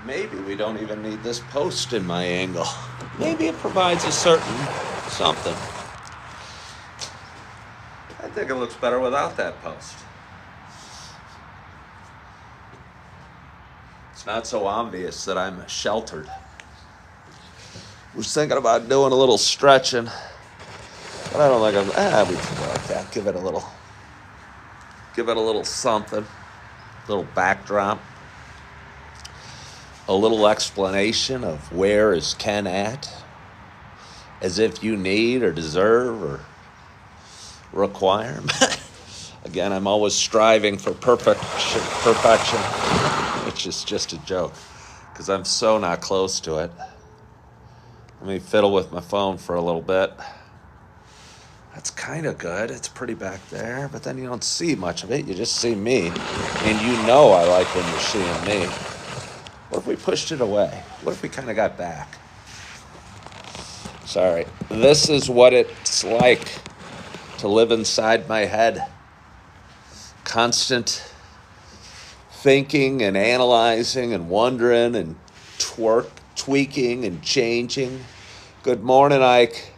Maybe we don't even need this post in my angle. Maybe it provides a certain something. I think it looks better without that post. It's not so obvious that I'm sheltered. Was thinking about doing a little stretching, but I don't think we can go like that. Give it a little something, a little backdrop, a little explanation of where is Ken at, as if you need or deserve or require. Again, I'm always striving for perfection, which is just a joke, because I'm so not close to it. Let me fiddle with my phone for a little bit. That's kind of good. It's pretty back there, but then you don't see much of it. You just see me, and you know I like when you're seeing me. What if we pushed it away? What if we kind of got back? Sorry. This is what it's like to live inside my head. Constant thinking and analyzing and wondering and tweaking and changing. Good morning, Ike.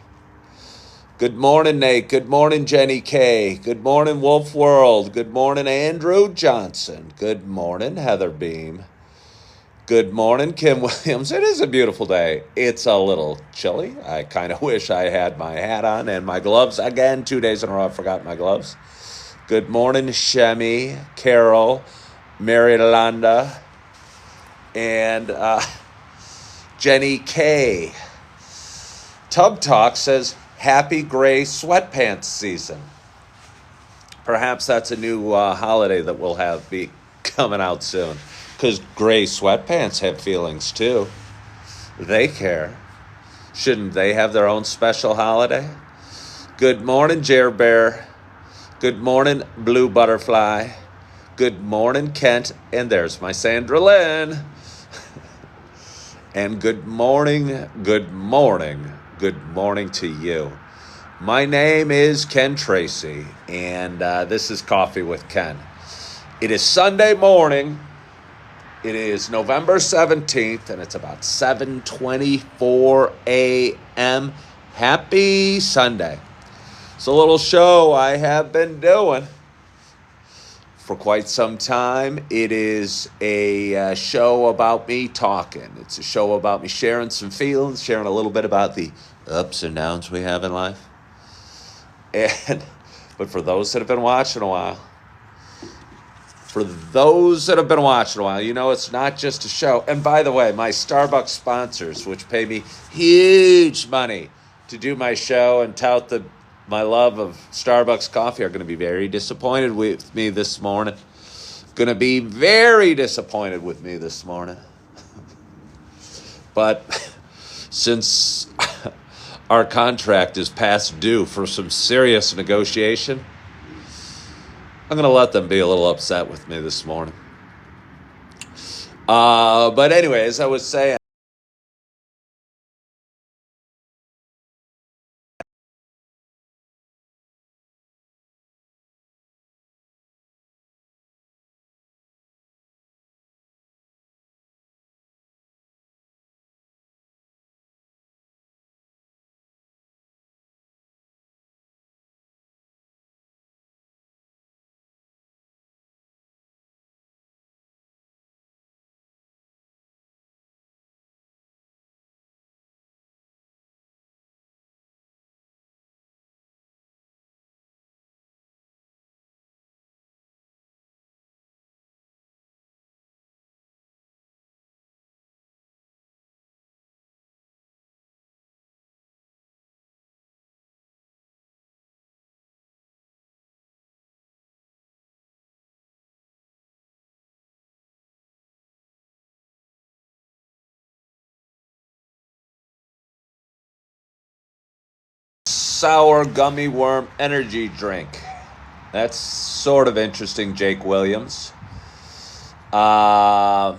Good morning, Nate. Good morning, Jenny K. Good morning, Wolf World. Good morning, Andrew Johnson. Good morning, Heather Beam. Good morning, Kim Williams. It is a beautiful day. It's a little chilly. I kind of wish I had my hat on and my gloves. Again, 2 days in a row I forgot my gloves. Good morning, Shemi, Carol, Mary Yolanda, and Jenny K. Tub Talk says, happy gray sweatpants season. Perhaps that's a new holiday that we'll have be coming out soon. Because gray sweatpants have feelings too. They care. Shouldn't they have their own special holiday? Good morning, Jer Bear. Good morning, Blue Butterfly. Good morning, Kent. And there's my Sandra Lynn. And good morning to you. My name is Ken Tracy, and this is Coffee with Ken. It is Sunday morning. It is November 17th, and it's about 7:24 a.m. Happy Sunday. It's a little show I have been doing for quite some time. It is a show about me talking. It's a show about me sharing some feelings, sharing a little bit about the ups and downs we have in life. But for those that have been watching a while, you know it's not just a show. And by the way, my Starbucks sponsors, which pay me huge money to do my show and tout my love of Starbucks coffee, are going to be very disappointed with me this morning. But since our contract is past due for some serious negotiation, I'm going to let them be a little upset with me this morning. But anyway, as I was saying, sour gummy worm energy drink. That's sort of interesting, Jake Williams. Starbucks,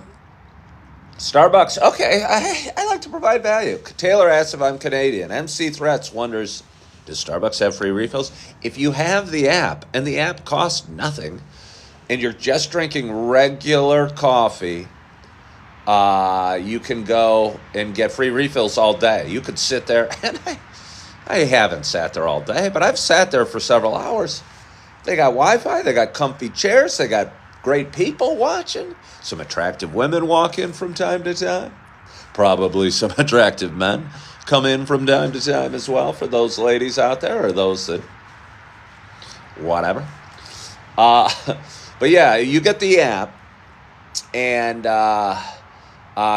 okay, I like to provide value. Taylor asks if I'm Canadian. MC Threats wonders, does Starbucks have free refills? If you have the app, and the app costs nothing, and you're just drinking regular coffee, You can go and get free refills all day. You could sit there, and I haven't sat there all day, but I've sat there for several hours. They got Wi-Fi, they got comfy chairs, they got great people watching. Some attractive women walk in from time to time. Probably some attractive men come in from time to time as well for those ladies out there or those that, whatever. Uh, but yeah, you get the app and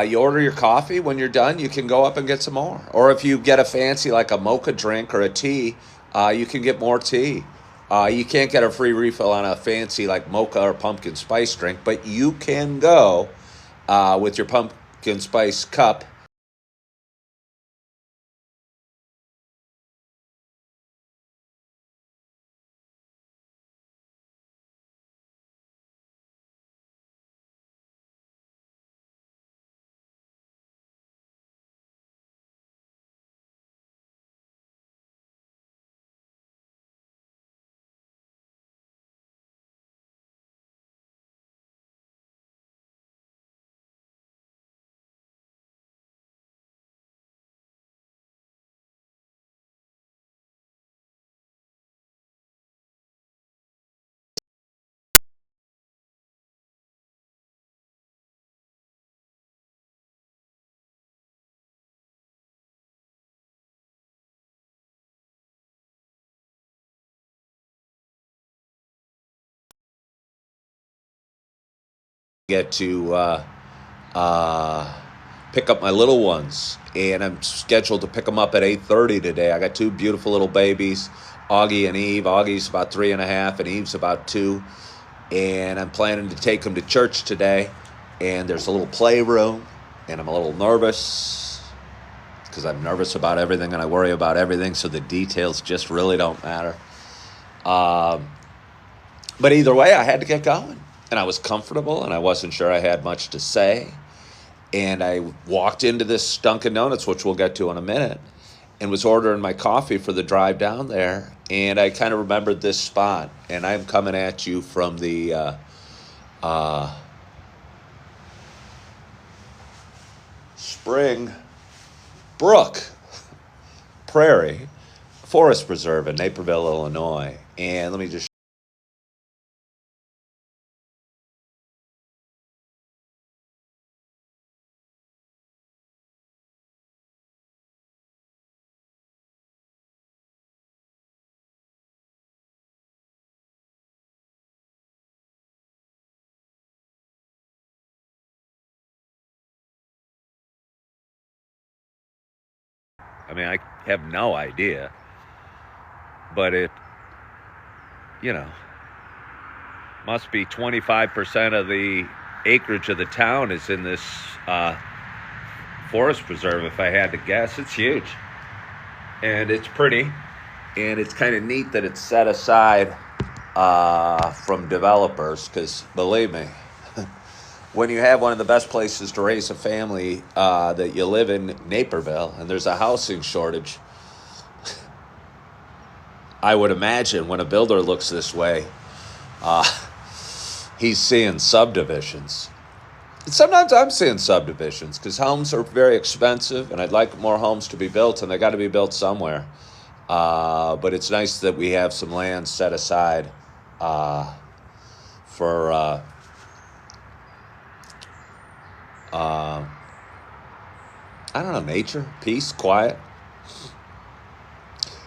you order your coffee. When you're done, you can go up and get some more. Or if you get a fancy like a mocha drink or a tea, you can get more tea. You can't get a free refill on a fancy like mocha or pumpkin spice drink, but you can go with your pumpkin spice cup. Get to uh, pick up my little ones, and I'm scheduled to pick them up at 8:30 today. I got two beautiful little babies, Augie and Eve. Augie's about 3.5, and Eve's about 2. And I'm planning to take them to church today. And there's a little playroom, and I'm a little nervous because I'm nervous about everything and I worry about everything, so the details just really don't matter. Um, but either way, I had to get going, and I was comfortable, and I wasn't sure I had much to say. And I walked into this Dunkin' Donuts, which we'll get to in a minute, and was ordering my coffee for the drive down there. And I kind of remembered this spot, and I'm coming at you from the uh, Spring Brook Prairie Forest Preserve in Naperville, Illinois. And let me just, I mean, I have no idea, but it, you know, must be 25% of the acreage of the town is in this forest preserve, if I had to guess. It's huge, and it's pretty, and it's kind of neat that it's set aside from developers, because believe me, when you have one of the best places to raise a family that you live in, Naperville, and there's a housing shortage, I would imagine when a builder looks this way, uh, he's seeing subdivisions. And sometimes I'm seeing subdivisions because homes are very expensive, and I'd like more homes to be built, and they got to be built somewhere. But it's nice that we have some land set aside uh, for uh, I don't know, nature, peace, quiet.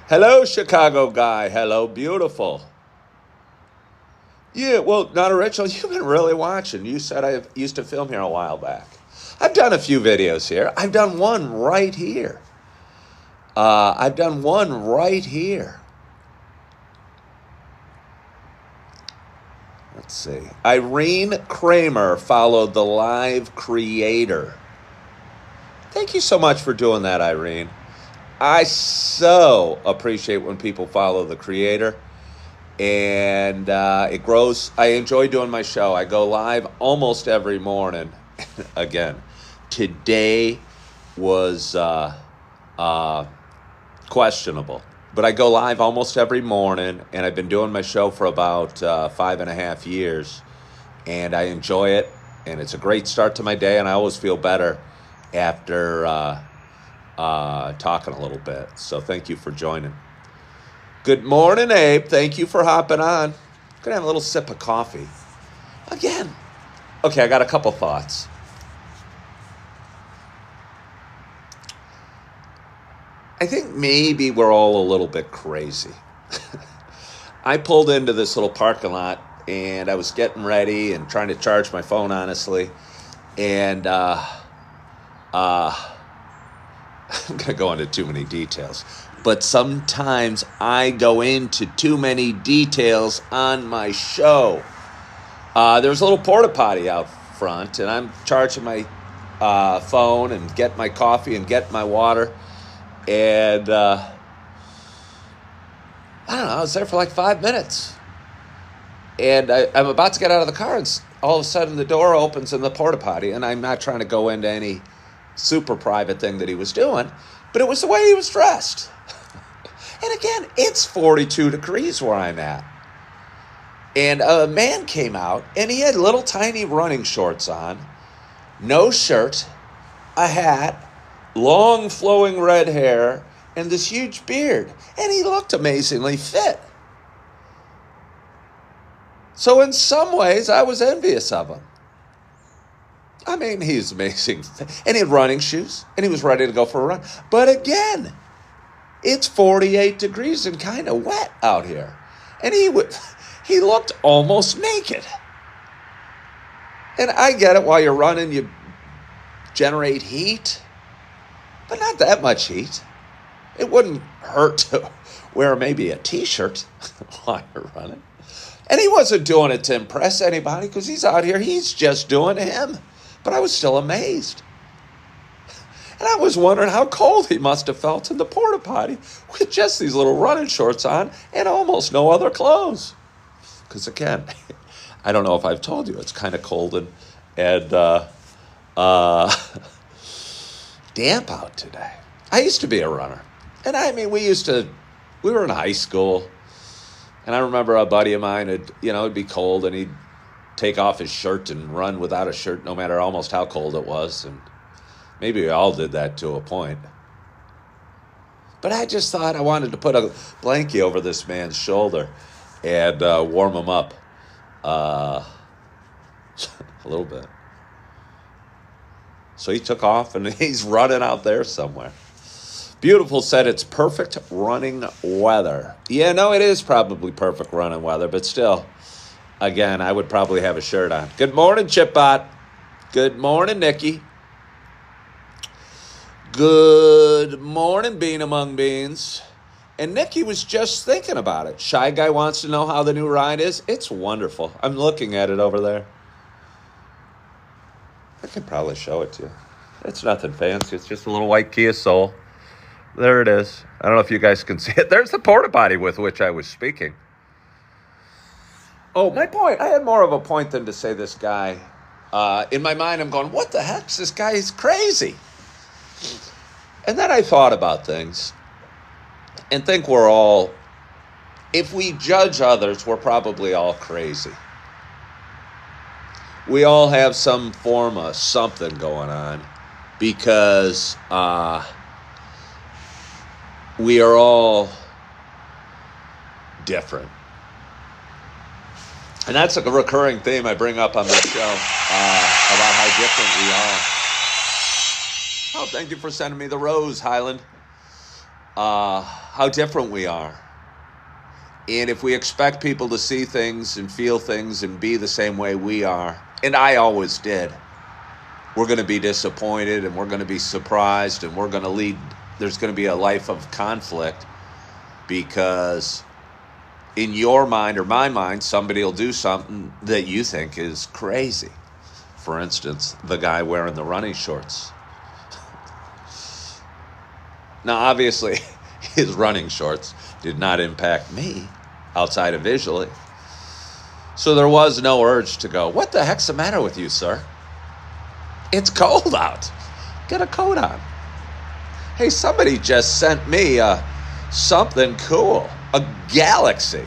Hello, Chicago guy. Hello, beautiful. Yeah, well, not original. You've been really watching. You said I used to film here a while back. I've done a few videos here. I've done one right here. I've done one right here. Let's see. Irene Kramer followed the live creator. Thank you so much for doing that, Irene. I so appreciate when people follow the creator, and it grows. I enjoy doing my show. I go live almost every morning. Again, today was uh, questionable, but I go live almost every morning, and I've been doing my show for about 5.5 years, and I enjoy it. And it's a great start to my day, and I always feel better after talking a little bit. So thank you for joining. Good morning, Abe. Thank you for hopping on. Gonna have a little sip of coffee. Again. Okay, I got a couple thoughts. I think maybe we're all a little bit crazy. I pulled into this little parking lot and I was getting ready and trying to charge my phone, honestly. And I'm going to go into too many details. But sometimes I go into too many details on my show. There's a little porta potty out front, and I'm charging my phone and getting my coffee and getting my water. And I don't know, I was there for like 5 minutes. And I'm about to get out of the car, and all of a sudden the door opens in the porta potty. And I'm not trying to go into any super private thing that he was doing, but it was the way he was dressed. And again, it's 42 degrees where I'm at. And a man came out, and he had little tiny running shorts on, no shirt, a hat, long flowing red hair, and this huge beard. And he looked amazingly fit. So in some ways, I was envious of him. I mean, he's amazing. And he had running shoes, and he was ready to go for a run. But again, it's 48 degrees and kind of wet out here. And he looked almost naked. And I get it, while you're running, you generate heat, but not that much heat. It wouldn't hurt to wear maybe a t-shirt while you're running. And he wasn't doing it to impress anybody, because he's out here, he's just doing him. But I was still amazed. And I was wondering how cold he must have felt in the porta potty with just these little running shorts on and almost no other clothes. Because again, I don't know if I've told you, it's kind of cold and damp out today. I used to be a runner. And I mean, we were in high school. And I remember a buddy of mine, it'd be cold, and he'd take off his shirt and run without a shirt no matter almost how cold it was. And maybe we all did that to a point. But I just thought I wanted to put a blankie over this man's shoulder and warm him up a little bit. So he took off, and he's running out there somewhere. Beautiful said it's perfect running weather. Yeah, no, it is probably perfect running weather, but still, again, I would probably have a shirt on. Good morning, Chipbot. Good morning, Nikki. Good morning, Bean Among Beans. And Nikki was just thinking about it. Shy Guy wants to know how the new ride is. It's wonderful. I'm looking at it over there. I could probably show it to you. It's nothing fancy. It's just a little white Kia Soul. There it is. I don't know if you guys can see it. There's the porta potty with which I was speaking. Oh, my point. I had more of a point than to say this guy. In my mind, I'm going, what the heck? This guy is crazy. And then I thought about things and think we're all, if we judge others, we're probably all crazy. We all have some form of something going on because we are all different. And that's a recurring theme I bring up on this show about how different we are. Oh, thank you for sending me the rose, Highland. How different we are. And if we expect people to see things and feel things and be the same way we are, and I always did, we're going to be disappointed and we're going to be surprised and there's going to be a life of conflict, because in your mind or my mind, somebody will do something that you think is crazy. For instance, the guy wearing the running shorts. Now, obviously, his running shorts did not impact me outside of visually. So there was no urge to go, what the heck's the matter with you, sir? It's cold out. Get a coat on. Hey, somebody just sent me something cool, a galaxy.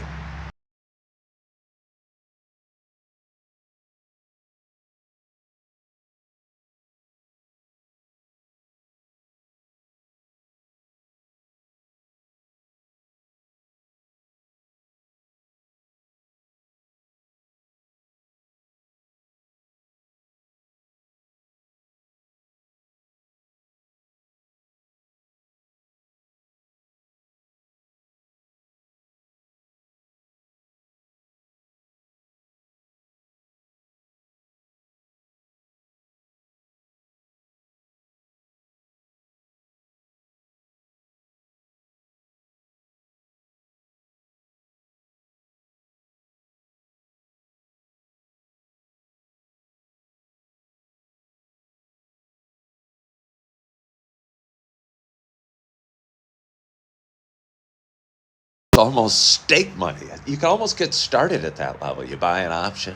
almost stake money. You can almost get started at that level. You buy an option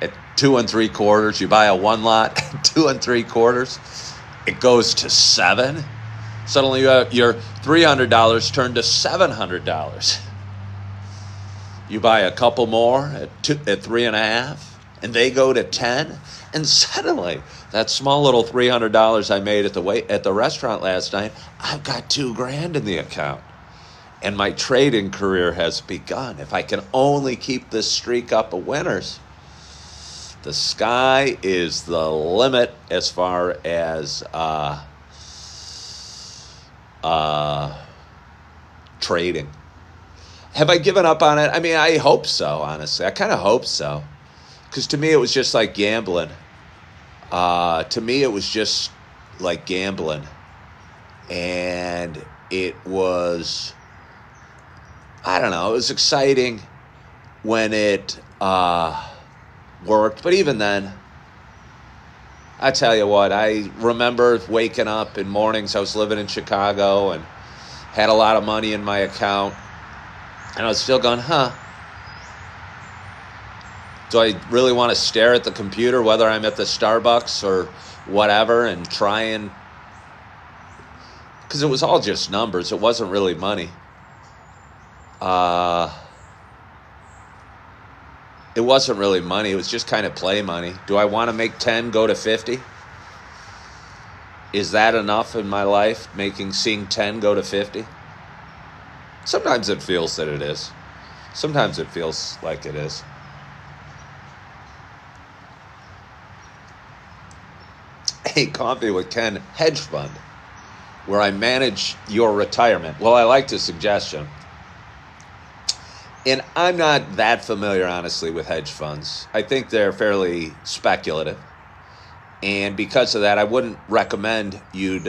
at 2 3/4. You buy a one lot at 2 3/4. It goes to 7. Suddenly your $300 turned to $700. You buy a couple more at 3.5, and they go to 10. And suddenly, that small little $300 I made at the restaurant last night, I've got $2,000 in the account, and my trading career has begun. If I can only keep this streak up of winners, the sky is the limit as far as trading. Have I given up on it? I mean, I hope so, honestly. I kind of hope so. Because to me, it was just like gambling. To me, it was just like gambling. And it was, I don't know, it was exciting when it worked. But even then, I tell you what, I remember waking up in mornings. I was living in Chicago and had a lot of money in my account. And I was still going, do I really want to stare at the computer, whether I'm at the Starbucks or whatever, and try and... Because it was all just numbers. It wasn't really money. It wasn't really money. It was just kind of play money. Do I want to make 10 go to 50? Is that enough in my life, seeing 10 go to 50? Sometimes it feels that it is. Sometimes it feels like it is. Hey, Coffee with Ken hedge fund, where I manage your retirement. Well, I like the suggestion. And I'm not that familiar, honestly, with hedge funds. I think they're fairly speculative. And because of that, I wouldn't recommend you'd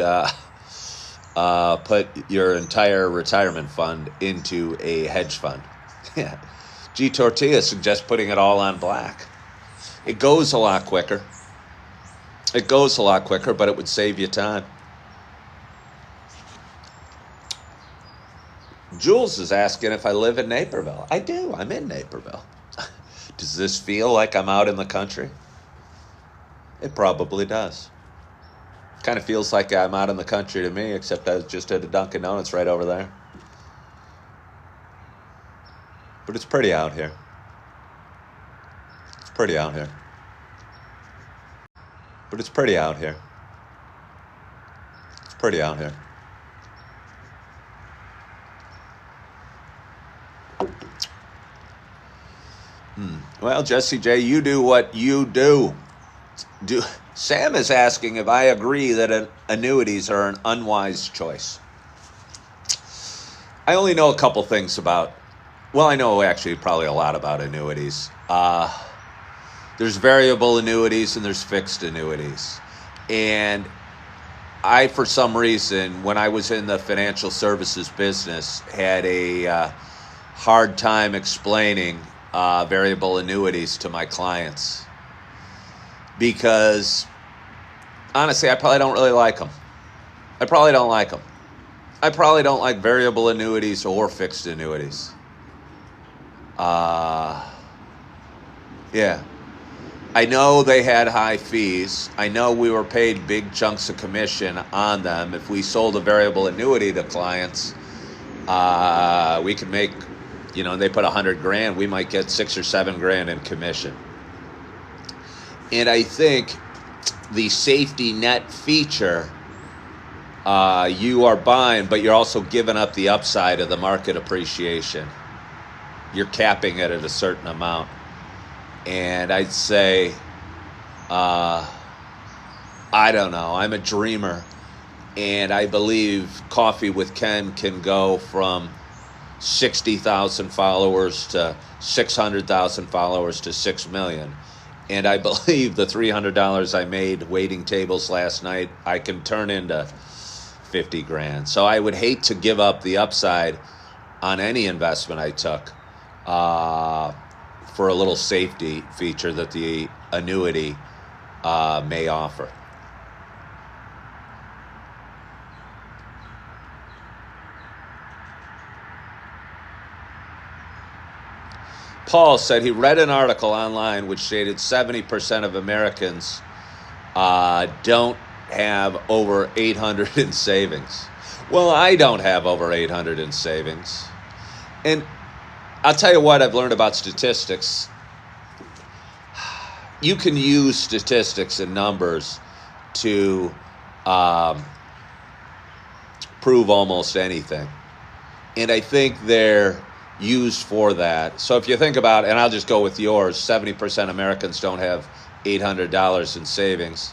put your entire retirement fund into a hedge fund. Yeah. G Tortilla suggests putting it all on black. It goes a lot quicker. But it would save you time. Jules is asking if I live in Naperville. I do. I'm in Naperville. Does this feel like I'm out in the country? It probably does. Kind of feels like I'm out in the country to me, except I was just at a Dunkin' Donuts right over there. But it's pretty out here. Well, Jesse J., you do what you do. Sam is asking if I agree that annuities are an unwise choice. I only know a couple things about, well, I know actually probably a lot about annuities. There's variable annuities and there's fixed annuities. And I, for some reason, when I was in the financial services business, had a hard time explaining variable annuities to my clients. Because, honestly, I probably don't really like them. I probably don't like variable annuities or fixed annuities. Yeah. I know they had high fees. I know we were paid big chunks of commission on them. If we sold a variable annuity to clients, we could make, they put $100,000, we might get $6,000 or $7,000 in commission. And I think the safety net feature, you are buying, but you're also giving up the upside of the market appreciation. You're capping it at a certain amount. And I'd say, I don't know, I'm a dreamer. And I believe Coffee with Ken can go from 60,000 followers to 600,000 followers to 6 million. And I believe the $300 I made waiting tables last night, I can turn into 50 grand. So I would hate to give up the upside on any investment I took for a little safety feature that the annuity may offer. Paul said he read an article online which stated 70% of Americans don't have over 800 in savings. Well, I don't have over 800 in savings. And I'll tell you what I've learned about statistics. You can use statistics and numbers to prove almost anything. And I think they're used for that. So if you think about, and I'll just go with yours, 70% Americans don't have $800 in savings.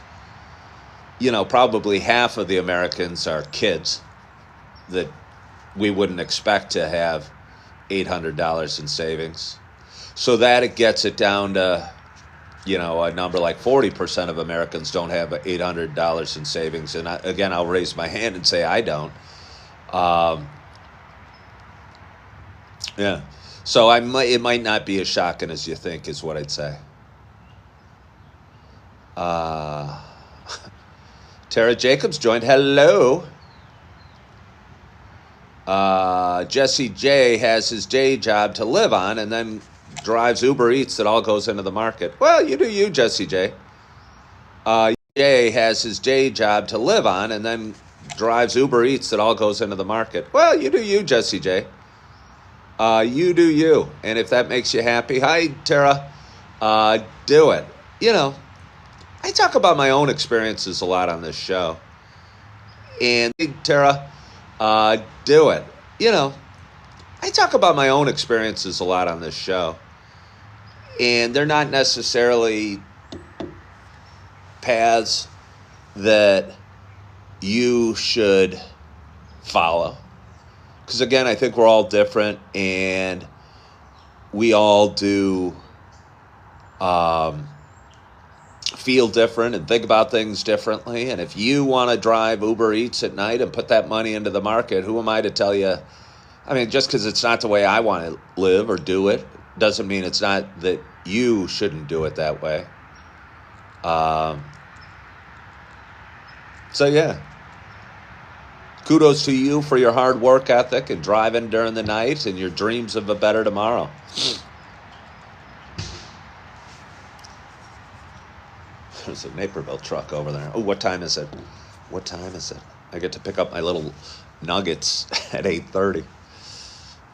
Probably half of the Americans are kids that we wouldn't expect to have $800 in savings. So that it gets it down to, a number like 40% of Americans don't have $800 in savings. And again, I'll raise my hand and say I don't. Yeah. So it might not be as shocking as you think is what I'd say. Tara Jacobs joined. Hello. Jesse J has his day job to live on and then drives Uber Eats that all goes into the market. Well, you do you, Jesse J. Jay has his day job to live on and then drives Uber Eats that all goes into the market. Well, you do you, Jesse J. You do you. And if that makes you happy, hi, Tara, do it. I talk about my own experiences a lot on this show. And Tara, do it. I talk about my own experiences a lot on this show. And they're not necessarily paths that you should follow. Because again, I think we're all different and we all do feel different and think about things differently. And if you want to drive Uber Eats at night and put that money into the market, who am I to tell you? I mean, just because it's not the way I want to live or do it, doesn't mean it's not that you shouldn't do it that way. So yeah. Kudos to you for your hard work ethic and driving during the night and your dreams of a better tomorrow. There's a Naperville truck over there. Oh, what time is it? What time is it? I get to pick up my little nuggets at 8:30.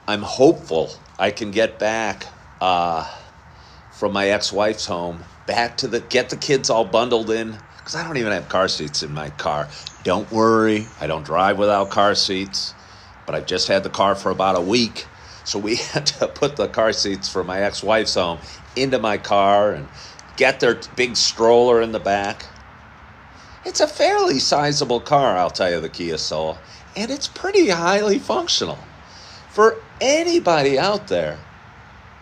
I'm hopeful I can get back from my ex-wife's home, back to get the kids all bundled in, because I don't even have car seats in my car. Don't worry, I don't drive without car seats, but I've just had the car for about a week, so we had to put the car seats for my ex-wife's home into my car and get their big stroller in the back. It's a fairly sizable car, I'll tell you, the Kia Soul, and it's pretty highly functional. For anybody out there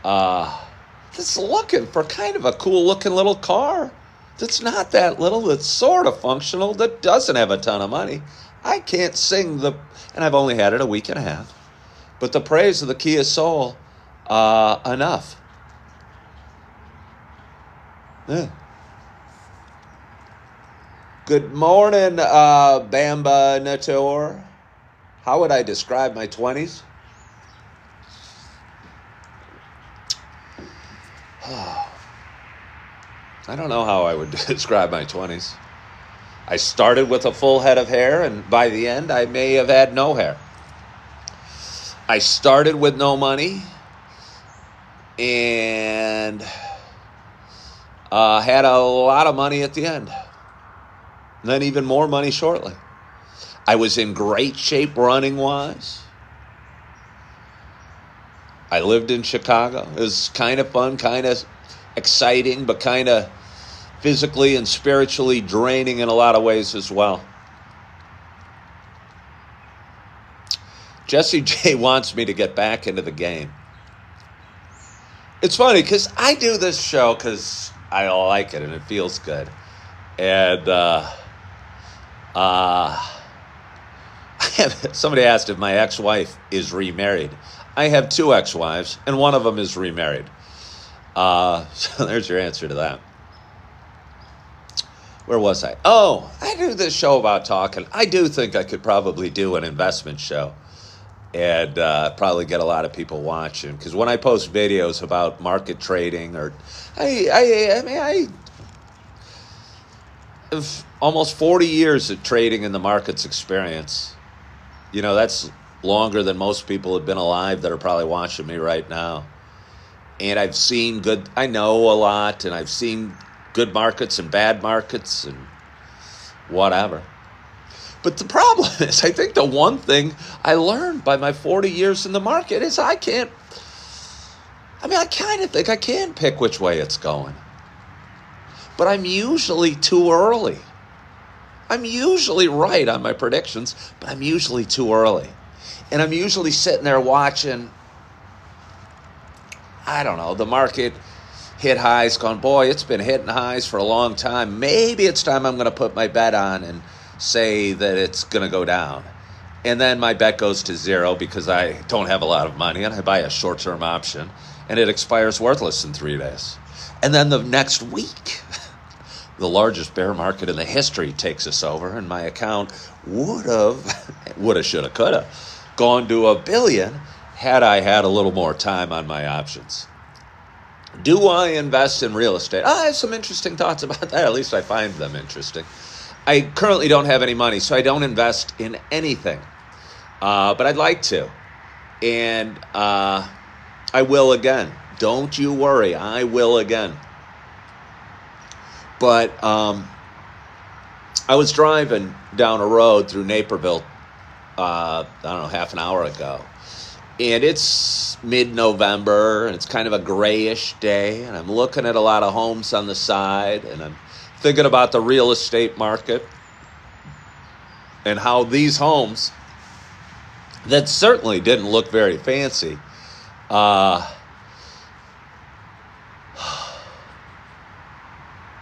that's looking for kind of a cool-looking little car, that's not that little, that's sort of functional, that doesn't have a ton of money. I can't sing and I've only had it a week and a half, but the praise of the Kia Soul enough. Yeah. Good morning, Bamba Nator. How would I describe my 20s? I don't know how I would describe my 20s. I started with a full head of hair, and by the end, I may have had no hair. I started with no money, and had a lot of money at the end. And then even more money shortly. I was in great shape running-wise. I lived in Chicago. It was kind of fun, kind of exciting, but kind of physically and spiritually draining in a lot of ways as well. Jesse J wants me to get back into the game. It's funny because I do this show because I like it and it feels good. And somebody asked if my ex-wife is remarried. I have 2 ex-wives, and one of them is remarried. So there's your answer to that. Where was I? Oh, I do this show about talking. I do think I could probably do an investment show. and probably get a lot of people watching. Because when I post videos about market trading, or I mean, I have almost 40 years of trading in the markets experience. You know, that's longer than most people have been alive that are probably watching me right now. And I've seen good, I know a lot, and I've seen good markets and bad markets and whatever. But the problem is, I think the one thing I learned by my 40 years in the market is I kind of think I can pick which way it's going. But I'm usually too early. I'm usually right on my predictions, but I'm usually too early. And I'm usually sitting there watching, I don't know, the market hit highs, going, boy, it's been hitting highs for a long time. Maybe it's time I'm going to put my bet on and say that it's going to go down. And then my bet goes to zero because I don't have a lot of money, and I buy a short-term option, and it expires worthless in 3 days. And then the next week, the largest bear market in the history takes us over, and my account woulda, shoulda, coulda, gone to $1 billion had I had a little more time on my options. Do I invest in real estate? I have some interesting thoughts about that. At least I find them interesting. I currently don't have any money, so I don't invest in anything. But I'd like to. And I will again. Don't you worry. I will again. But I was driving down a road through Naperville, I don't know, half an hour ago. And it's mid-November, and it's kind of a grayish day, and I'm looking at a lot of homes on the side, and I'm thinking about the real estate market and how these homes that certainly didn't look very fancy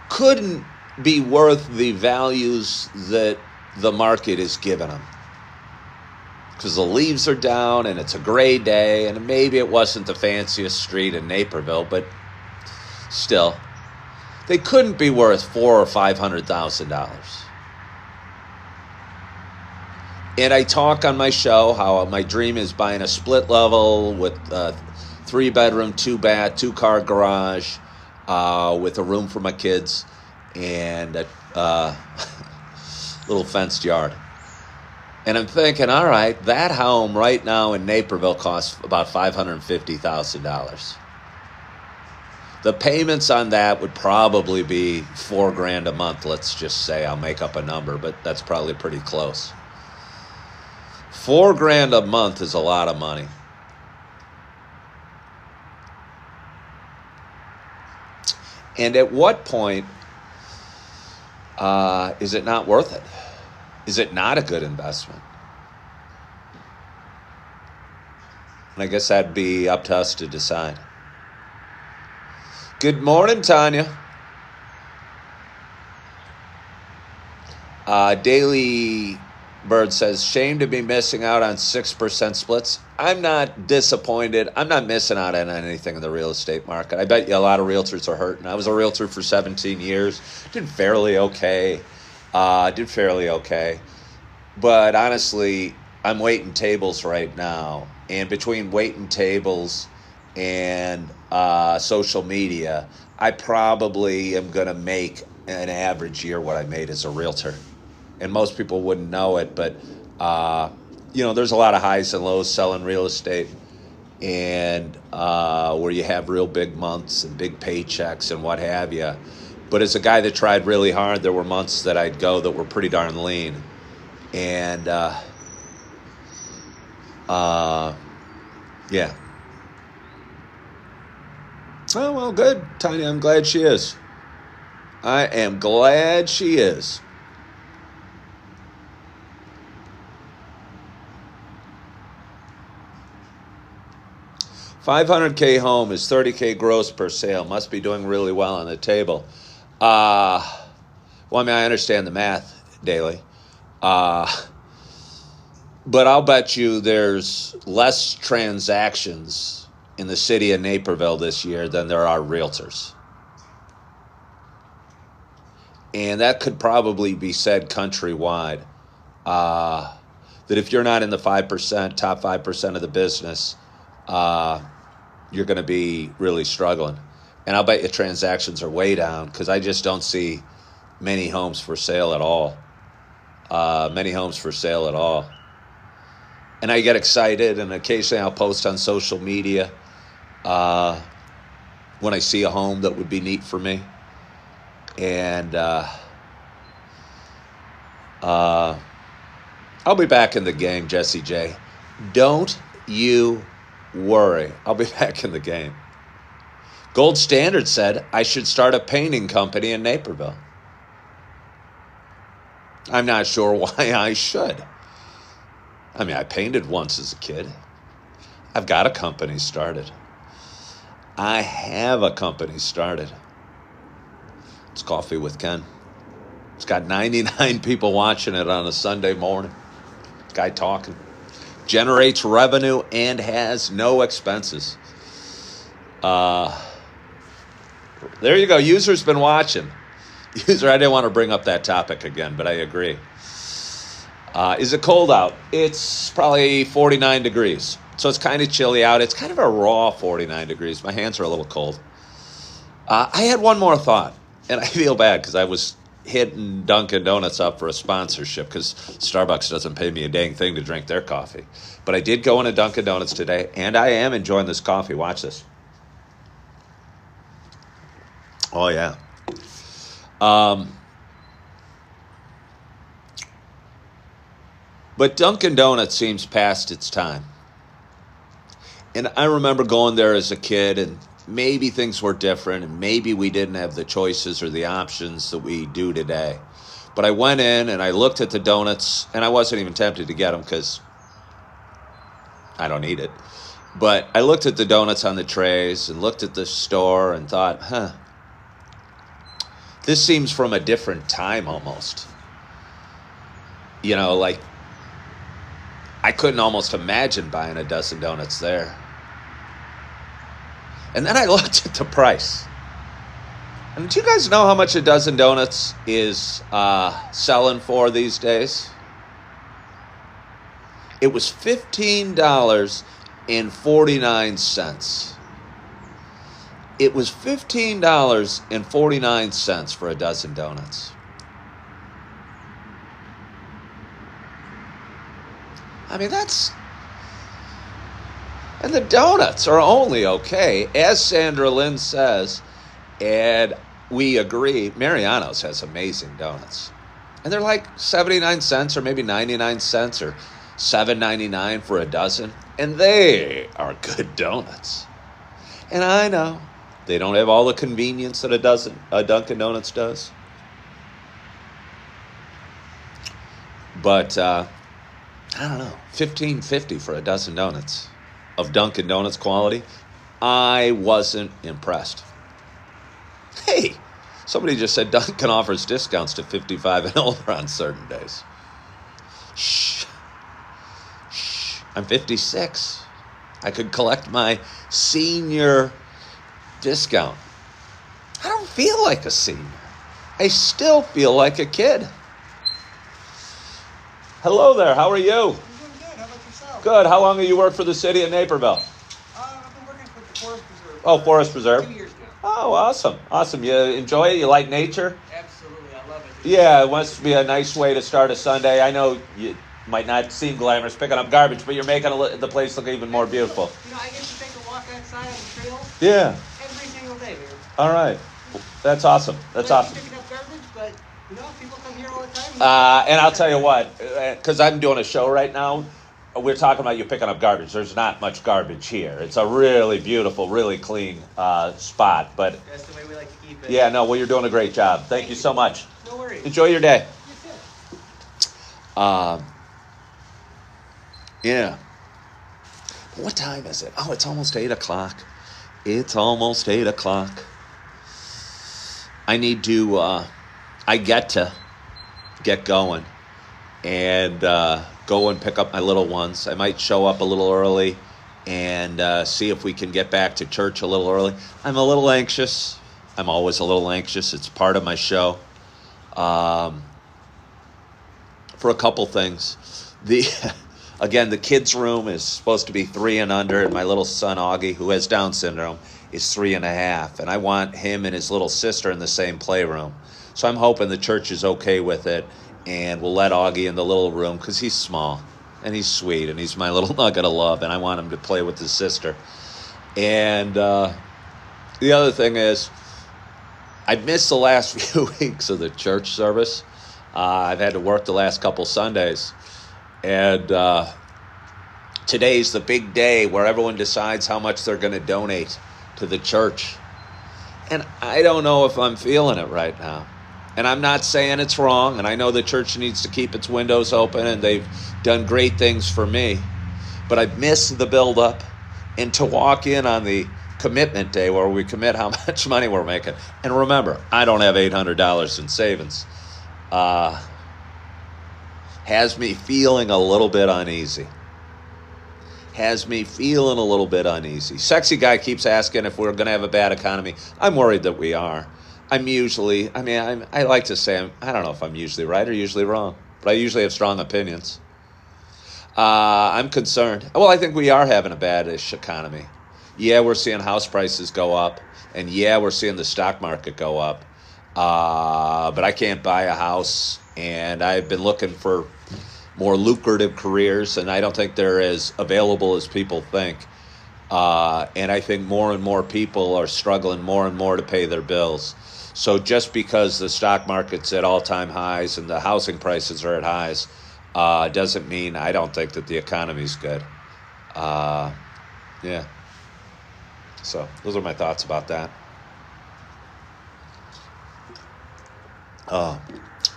couldn't be worth the values that the market is giving them. Because the leaves are down and it's a gray day, and maybe it wasn't the fanciest street in Naperville, but still, they couldn't be worth $400,000 or $500,000. And I talk on my show how my dream is buying a split level with a 3-bedroom, 2-bath, 2-car garage, with a room for my kids and a little fenced yard. And I'm thinking, all right, that home right now in Naperville costs about $550,000. The payments on that would probably be $4,000 a month. Let's just say, I'll make up a number, but that's probably pretty close. $4,000 a month is a lot of money. And at what point is it not worth it? Is it not a good investment? And I guess that'd be up to us to decide. Good morning, Tanya. Daily Bird says, shame to be missing out on 6% splits. I'm not disappointed. I'm not missing out on anything in the real estate market. I bet you a lot of realtors are hurting. I was a realtor for 17 years. Did fairly okay. But honestly, I'm waiting tables right now. And between waiting tables and social media, I probably am going to make an average year what I made as a realtor. And most people wouldn't know it, but, there's a lot of highs and lows selling real estate, and where you have real big months and big paychecks and what have you. But as a guy that tried really hard, there were months that I'd go that were pretty darn lean. And, yeah. Oh, well, good, Tanya. I'm glad she is. I am glad she is. $500K home is $30K gross per sale. Must be doing really well on the table. I understand the math, Daily. But I'll bet you there's less transactions in the city of Naperville this year than there are realtors. And that could probably be said countrywide. that if you're not in the 5%, top 5% of the business, you're going to be really struggling. And I'll bet you transactions are way down because I just don't see many homes for sale at all. Many homes for sale at all. And I get excited, and occasionally I'll post on social media when I see a home that would be neat for me. And I'll be back in the game, Jesse J. Don't you worry. I'll be back in the game. Gold Standard said I should start a painting company in Naperville. I'm not sure why I should. I mean, I painted once as a kid. I've got a company started. I have a company started. It's Coffee with Ken. It's got 99 people watching it on a Sunday morning. Guy talking. Generates revenue and has no expenses. There you go. User's been watching. User, I didn't want to bring up that topic again, but I agree. Is it cold out? It's probably 49 degrees. So it's kind of chilly out. It's kind of a raw 49 degrees. My hands are a little cold. I had one more thought, and I feel bad because I was hitting Dunkin' Donuts up for a sponsorship because Starbucks doesn't pay me a dang thing to drink their coffee. But I did go into Dunkin' Donuts today, and I am enjoying this coffee. Watch this. Oh, yeah. But Dunkin' Donuts seems past its time. And I remember going there as a kid, and maybe things were different, and maybe we didn't have the choices or the options that we do today. But I went in, and I looked at the donuts, and I wasn't even tempted to get them because I don't eat it. But I looked at the donuts on the trays and looked at the store and thought, this seems from a different time almost. You know, like, I couldn't almost imagine buying a dozen donuts there. And then I looked at the price. And do you guys know how much a dozen donuts is selling for these days? It was $15.49. It was $15.49 for a dozen donuts. I mean, and the donuts are only okay, as Sandra Lynn says, and we agree, Mariano's has amazing donuts. And they're like 79 cents or maybe 99 cents or $7.99 for a dozen, and they are good donuts. And I know they don't have all the convenience that a Dunkin' Donuts does. But I don't know, $15.50 for a dozen donuts of Dunkin' Donuts quality. I wasn't impressed. Hey, somebody just said Dunkin' offers discounts to 55 and older on certain days. Shh. I'm 56. I could collect my senior discount. I don't feel like a senior. I still feel like a kid. Hello there. How are you? I'm doing good. How about yourself? Good. How long have you worked for the city of Naperville? I've been working with the Forest Preserve. Oh, Forest Preserve. 2 years now. Oh, awesome. Awesome. You enjoy it? You like nature? Absolutely. I love it. Yeah, it must be a nice way to start a Sunday. I know you might not seem glamorous picking up garbage, but you're making the place look even more beautiful. You know, I get to take a walk outside on the trail Yeah. every single day, man. All right. That's awesome. That's I awesome. keep picking up garbage, but, you know, people come here all the time. And I'll tell you what, because I'm doing a show right now, we're talking about you picking up garbage. There's not much garbage here. It's a really beautiful, really clean spot. But That's the way we like to keep it. yeah, no, well, you're doing a great job. Thank you so much. No worries. Enjoy your day. You too. Yeah. What time is it? Oh, it's almost 8 o'clock. It's almost 8 o'clock. I need to, I get to get going and go and pick up my little ones. I might show up a little early and see if we can get back to church a little early. I'm a little anxious. I'm always a little anxious. It's part of my show. For a couple things. Again, the kids' room is supposed to be 3 and under, and my little son Augie, who has Down syndrome, is 3.5, and I want him and his little sister in the same playroom. So I'm hoping the church is okay with it, and we'll let Augie in the little room because he's small and he's sweet and he's my little nugget of love, and I want him to play with his sister. And the other thing is, I've missed the last few weeks of the church service. I've had to work the last couple Sundays. And today's the big day where everyone decides how much they're going to donate to the church. And I don't know if I'm feeling it right now. And I'm not saying it's wrong. And I know the church needs to keep its windows open, and they've done great things for me. But I've missed the buildup, and to walk in on the commitment day where we commit how much money we're making. And remember, I don't have $800 in savings. Has me feeling a little bit uneasy. Sexy guy keeps asking if we're going to have a bad economy. I'm worried that we are. I like to say, I don't know if I'm usually right or usually wrong, but I usually have strong opinions. I'm concerned. Well, I think we are having a bad-ish economy. Yeah, we're seeing house prices go up, and yeah, we're seeing the stock market go up. But I can't buy a house, and I've been looking for more lucrative careers, and I don't think they're as available as people think. And I think more and more people are struggling more and more to pay their bills. So just because the stock market's at all-time highs and the housing prices are at highs doesn't mean I don't think that the economy's good. Yeah. So those are my thoughts about that.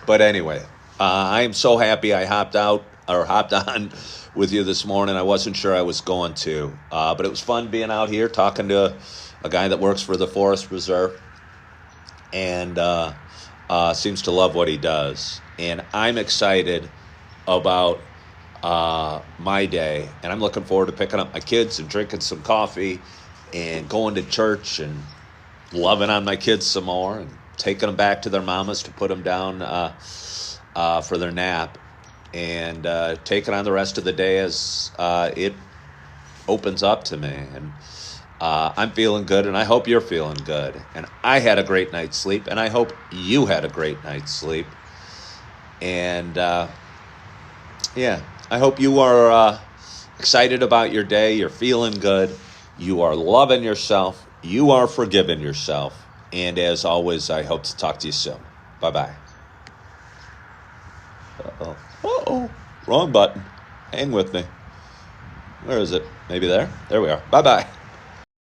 But anyway, I am so happy I hopped on with you this morning. I wasn't sure I was going to, but it was fun being out here talking to a guy that works for the Forest Reserve and seems to love what he does. And I'm excited about my day, and I'm looking forward to picking up my kids and drinking some coffee and going to church and loving on my kids some more and taking them back to their mamas to put them down for their nap, and taking on the rest of the day as it opens up to me. And I'm feeling good, and I hope you're feeling good. And I had a great night's sleep, and I hope you had a great night's sleep. And yeah, I hope you are excited about your day. You're feeling good. You are loving yourself. You are forgiving yourself. And as always, I hope to talk to you soon. Bye-bye. Uh-oh. Wrong button. Hang with me. Where is it? Maybe there? There we are. Bye-bye.